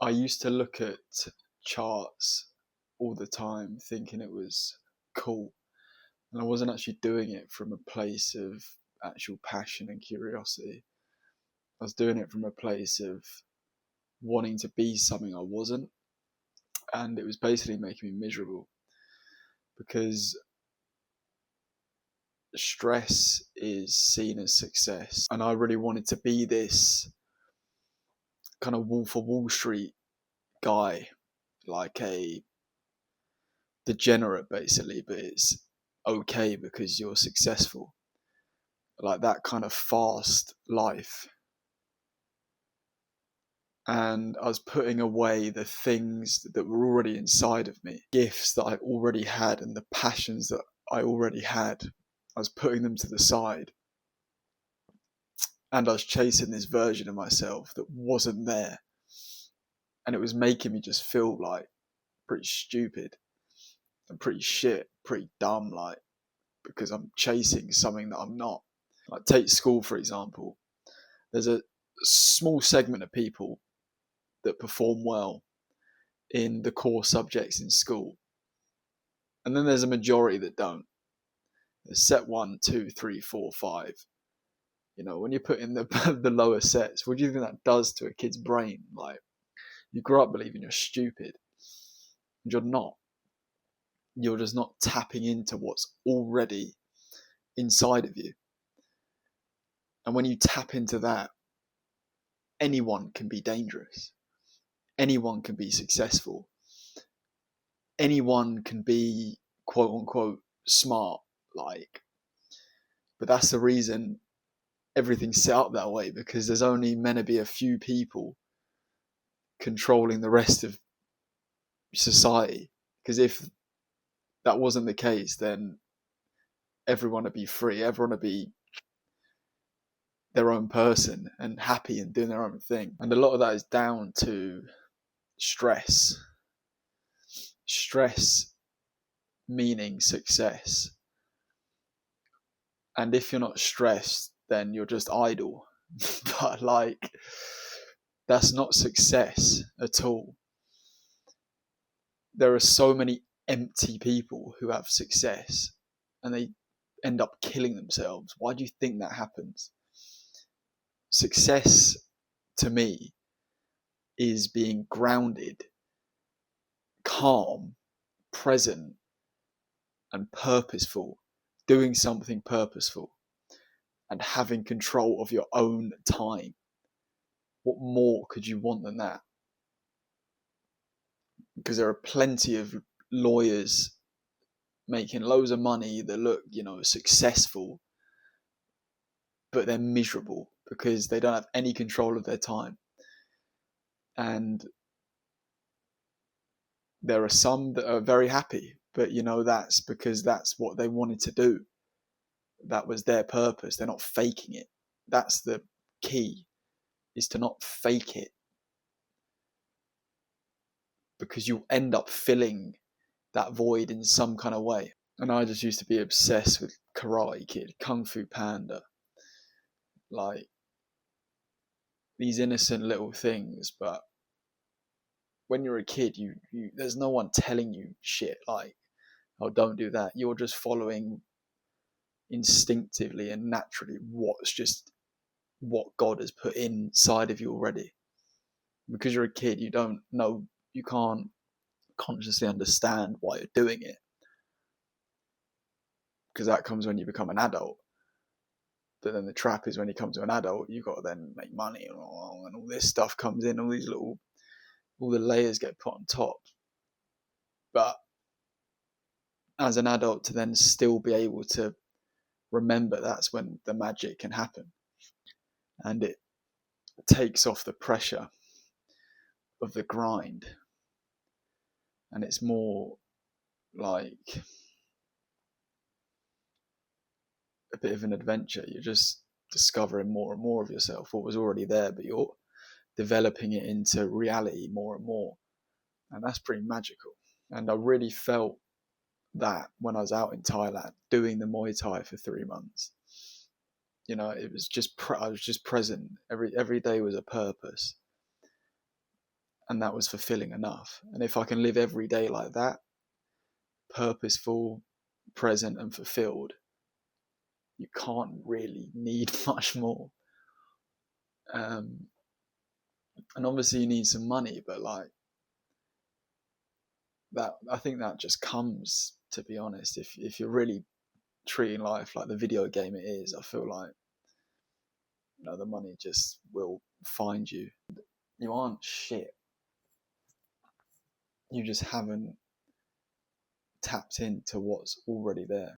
I used to look at charts all the time thinking it was cool. And I wasn't actually doing it from a place of actual passion and curiosity. I was doing it from a place of wanting to be something I wasn't. And it was basically making me miserable because stress is seen as success. And I really wanted to be this kind of Wolf of Wall Street guy, like a degenerate basically, but it's okay because you're successful. Like that kind of fast life. And I was putting away the things that were already inside of me, gifts that I already had and the passions that I already had. I was putting them to the side. And I was chasing this version of myself that wasn't there. And it was making me just feel like pretty stupid and pretty shit, pretty dumb, like, because I'm chasing something that I'm not. Like, take school, for example. There's a small segment of people that perform well in the core subjects in school. And then there's a majority that don't. There's set 1, 2, 3, 4, 5. You know, when you put in the the lower sets, what do you think that does to a kid's brain? Like, you grow up believing you're stupid. And you're not. You're just not tapping into what's already inside of you. And when you tap into that, anyone can be dangerous. Anyone can be successful. Anyone can be quote unquote smart, like, but that's the reason everything's set up that way, because there's only meant to be a few people controlling the rest of society. Because if that wasn't the case, then everyone would be free, everyone would be their own person and happy and doing their own thing. And a lot of that is down to stress. Stress meaning success. And if you're not stressed, then you're just idle. But like, that's not success at all. There are so many empty people who have success and they end up killing themselves. Why do you think that happens? Success to me is being grounded, calm, present, and purposeful, doing something purposeful and having control of your own time. What more could you want than that? Because there are plenty of lawyers making loads of money that look, successful, but they're miserable because they don't have any control of their time. And there are some that are very happy, but that's because that's what they wanted to do. That was their purpose. They're not faking it. That's the key, is to not fake it, because you end up filling that void in some kind of way. And I just used to be obsessed with Karate Kid, Kung Fu Panda, like these innocent little things. But when you're a kid, you there's no one telling you shit like, oh, don't do that. You're just following instinctively and naturally what God has put inside of you already. Because you're a kid, you don't know, you can't consciously understand why you're doing it, because that comes when you become an adult. But then the trap is when you come to an adult, you've got to then make money and all this stuff comes in, all the layers get put on top. But as an adult, to then still be able to remember, that's when the magic can happen. And it takes off the pressure of the grind. And it's more like a bit of an adventure. You're just discovering more and more of yourself, what was already there, but you're developing it into reality more and more. And that's pretty magical. And I really felt that when I was out in Thailand doing the Muay Thai for 3 months. It was just I was just present. Every day was a purpose. and that was fulfilling enough. And if I can live every day like that, purposeful, present, and fulfilled, you can't really need much more. And obviously you need some money, but like that, I think that just comes, to be honest, if you're really treating life like the video game it is. I feel like, you know, the money just will find you. You aren't shit. You just haven't tapped into what's already there.